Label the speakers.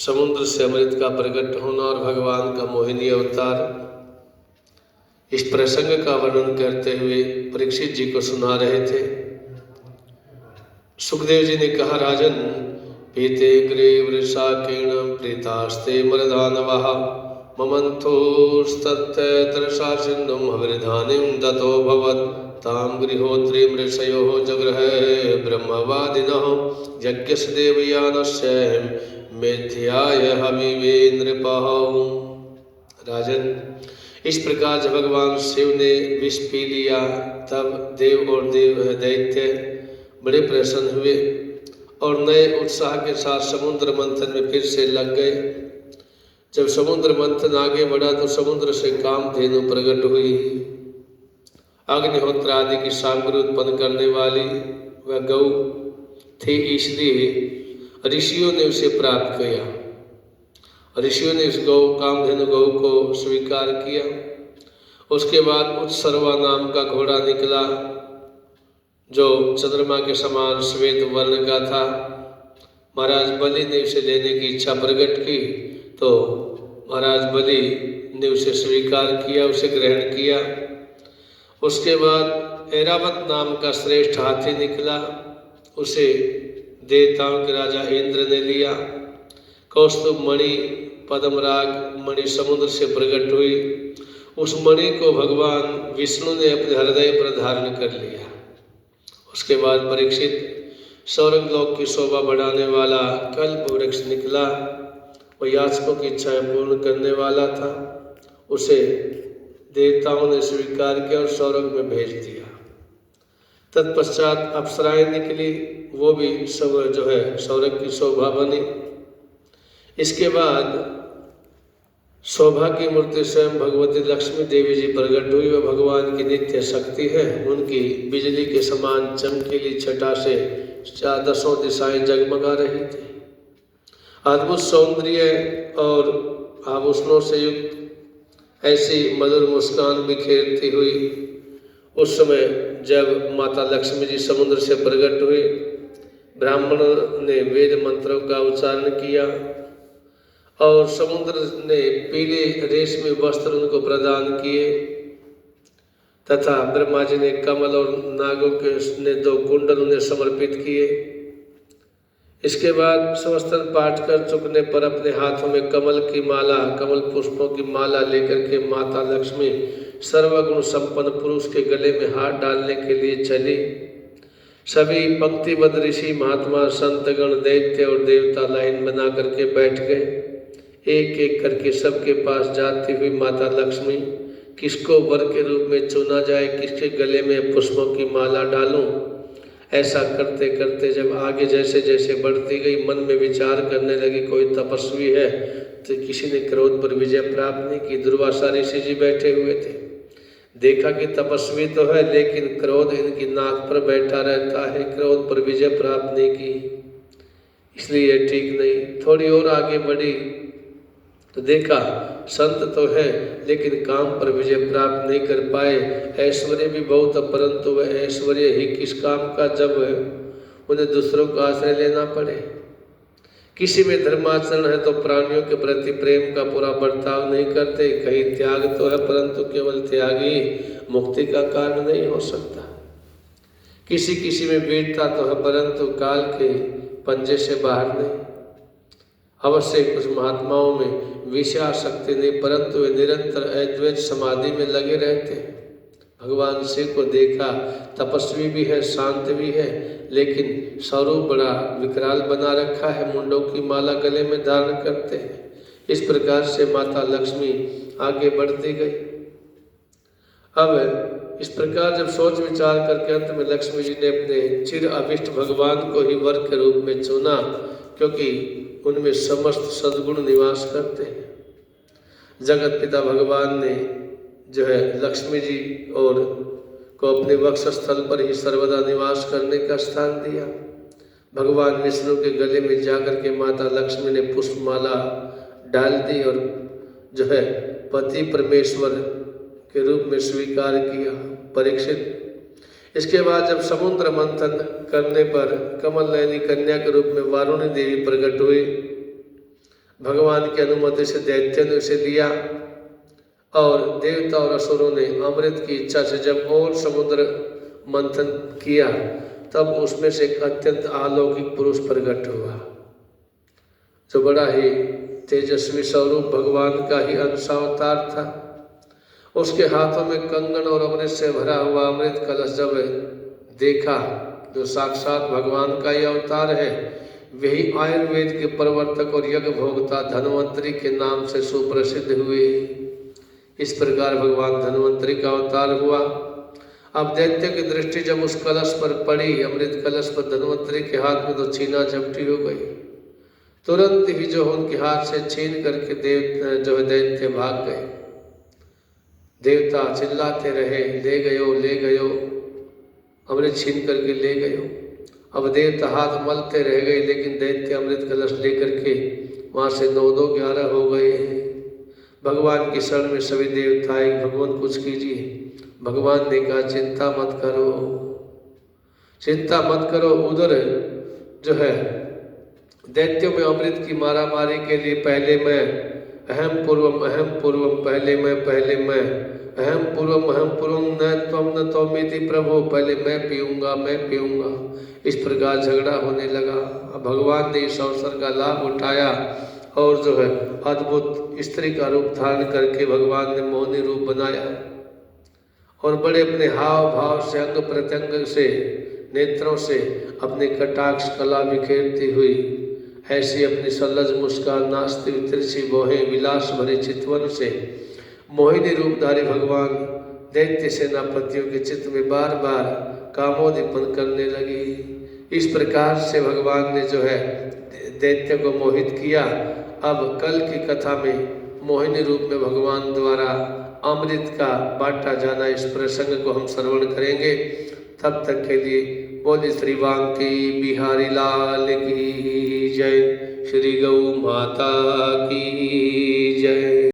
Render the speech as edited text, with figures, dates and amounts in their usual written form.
Speaker 1: समुद्र से अमृत का प्रकट होना और भगवान का मोहिनी अवतार, इस प्रसंग का वर्णन करते हुए परीक्षित जी को सुना रहे थे। सुखदेव जी ने कहा, राजन, पीते ग्रे वृषाकेण प्रीतास्ते मरदानवः ममंथोस्तत्ते तरसा सिंधुम हविर्धानिं दतो भवत् ताम गृहोत्री मृषयो जगृहे ब्रह्मवादिनः यज्ञस्य देवयानस्य मेध्याय हविवे नृपः। राजन, इस प्रकार जब भगवान शिव ने विष पी लिया तब देव और दैत्य बड़े प्रसन्न हुए और नए उत्साह के साथ समुद्र मंथन में फिर से लग गए। जब समुद्र मंथन आगे बढ़ा तो समुद्र से कामधेनु प्रकट हुई। अग्निहोत्र आदि की सामग्री उत्पन्न करने वाली वह गौ थी, इसलिए ऋषियों ने उसे प्राप्त किया। ऋषियों ने इस कामधेनु गौ को स्वीकार किया। उसके बाद उत्सर्वा नाम का घोड़ा निकला जो चंद्रमा के समान श्वेत वर्ण का था। महाराज बलि ने उसे लेने की इच्छा प्रकट की तो महाराज बलि ने उसे स्वीकार किया, उसे ग्रहण किया। उसके बाद ऐरावत नाम का श्रेष्ठ हाथी निकला, उसे देवताओं के राजा इंद्र ने लिया। कौस्तुभ मणि, पद्मराग मणि समुद्र से प्रकट हुई। उस मणि को भगवान विष्णु ने अपने हृदय पर धारण कर लिया। उसके बाद परीक्षित, स्वर्ग लोक की शोभा बढ़ाने वाला कल्प वृक्ष निकला। वह याचकों की इच्छाएं पूर्ण करने वाला था। उसे देवताओं ने स्वीकार किया और स्वर्ग में भेज दिया। तत्पश्चात अप्सराएं निकली, वो भी सब स्वर्ग की शोभा बनी। इसके बाद शोभा की मूर्ति स्वयं भगवती लक्ष्मी देवी जी प्रकट हुई। वह भगवान की नित्य शक्ति है। उनकी बिजली के समान चमकीली छटा से दसों दिशाएं जगमगा रही थी। अद्भुत सौंदर्य और आभूषणों से युक्त ऐसी मधुर मुस्कान बिखेरती हुई उस समय जब माता लक्ष्मी जी समुद्र से प्रकट हुई, ब्राह्मणों ने वेद मंत्रों का उच्चारण किया और समुद्र ने पीले रेशमी वस्त्र उनको प्रदान किए तथा ब्रह्मा जी ने कमल और नागों के ने 2 कुंडल उन्हें समर्पित किए। इसके बाद स्वस्त्र पाठ कर चुकने पर अपने हाथों में कमल की माला, कमल पुष्पों की माला लेकर के माता लक्ष्मी सर्वगुण संपन्न पुरुष के गले में हाथ डालने के लिए चली। सभी पंक्तिबद्ध ऋषि, महात्मा, संतगण, दैत्य और देवता लाइन बना करके बैठ गए। एक एक करके सबके पास जाती हुई माता लक्ष्मी किसको वर के रूप में चुना जाए, किसके गले में पुष्पों की माला डालूं, ऐसा करते करते जब आगे जैसे जैसे बढ़ती गई मन में विचार करने लगी कोई तपस्वी है तो किसी ने क्रोध पर विजय प्राप्त नहीं की। दुर्वासा ऋषि जी बैठे हुए थे, देखा कि तपस्वी तो है लेकिन क्रोध इनकी नाक पर बैठा रहता है, क्रोध पर विजय प्राप्त नहीं की, इसलिए ठीक नहीं। थोड़ी और आगे बढ़ी तो देखा संत तो है लेकिन काम पर विजय प्राप्त नहीं कर पाए। ऐश्वर्य भी बहुत, परंतु वह ऐश्वर्य ही किस काम का जब उन्हें दूसरों का आश्रय लेना पड़े। किसी में धर्माचरण है तो प्राणियों के प्रति प्रेम का पूरा बर्ताव नहीं करते। कहीं त्याग तो है परंतु केवल त्याग ही मुक्ति का कारण नहीं हो सकता। किसी किसी में वीरता तो है परंतु काल के पंजे से बाहर नहीं। अवश्य कुछ महात्माओं में विषयाशक्ति नहीं परंतु वे निरंतर अद्वैत समाधि में लगे रहते हैं। भगवान शिव को देखा, तपस्वी भी है, शांत भी है, लेकिन स्वरूप बड़ा विकराल बना रखा है, मुंडों की माला गले में धारण करते हैं। इस प्रकार से माता लक्ष्मी आगे बढ़ती गई। अब इस प्रकार जब सोच विचार करके अंत में लक्ष्मी जी ने अपने चिर अभिष्ट भगवान को ही वर के रूप में चुना, क्योंकि उनमें समस्त सद्गुण निवास करते हैं। जगत पिता भगवान ने लक्ष्मी जी और को अपने वक्षस्थल पर ही सर्वदा निवास करने का स्थान दिया। भगवान विष्णु के गले में जाकर के माता लक्ष्मी ने पुष्पमाला डाल दी और पति परमेश्वर के रूप में स्वीकार किया। परीक्षित, इसके बाद जब समुद्र मंथन करने पर कमल नयनी कन्या के रूप में वारुणी देवी प्रकट हुई। भगवान की अनुमति से दैत्य ने उसे दिया और देवता और असुरों ने अमृत की इच्छा से जब और समुद्र मंथन किया तब उसमें से एक अत्यंत अलौकिक पुरुष प्रकट हुआ जो बड़ा ही तेजस्वी स्वरूप भगवान का ही अंशावतार था। उसके हाथों में कंगन और अमृत से भरा हुआ अमृत कलश जब देखा, जो साक्षात भगवान का ही अवतार है, वही आयुर्वेद के प्रवर्तक और यज्ञ भोक्ता धन्वंतरी के नाम से सुप्रसिद्ध हुए। इस प्रकार भगवान धन्वंतरी का अवतार हुआ। अब दैत्य की दृष्टि जब उस कलश पर पड़ी, अमृत कलश पर, धन्वंतरी के हाथ में तो छीना झपटी हो गई। तुरंत ही जो उनके हाथ से छीन करके दैत्य भाग गए। देवता चिल्लाते रहे, ले गयो ले गयो, अमृत छीन करके ले गयो। अब देवता हाथ मलते रह गए, लेकिन दैत्य अमृत कलश लेकर के वहाँ से 9-2 11 हो गए। भगवान की शरण में सभी देवता आए, भगवान कुछ कीजिए। भगवान ने कहा चिंता मत करो, चिंता मत करो। उधर जो है दैत्यों में अमृत की मारामारी के लिए पहले मैं, अहम पूर्वम, पहले मैं, अहम पूर्वम न त्वम न त्वमिति प्रभु, पहले मैं पीऊंगा। इस प्रकार झगड़ा होने लगा। भगवान ने इस अवसर का लाभ उठाया और जो है अद्भुत स्त्री का रूप धारण करके भगवान ने मोहिनी रूप बनाया और बड़े अपने हाव भाव से, अंग प्रत्यंग से, नेत्रों से अपने कटाक्ष कला बिखेरती हुई ऐसी अपनी सल्लज मुस्कान, नाचती हुई तिरछी भौहें, विलास भरे चितवन से मोहिनी रूपधारी भगवान दैत्य सेनापतियों के चित्त में बार बार कामोदीपन करने लगी। इस प्रकार से भगवान ने जो है दैत्य को मोहित किया। अब कल की कथा में मोहिनी रूप में भगवान द्वारा अमृत का बांटा जाना, इस प्रसंग को हम श्रवण करेंगे। तब तक के लिए बोली श्री वांकी बिहारी लाल की जय, श्री गौ माता की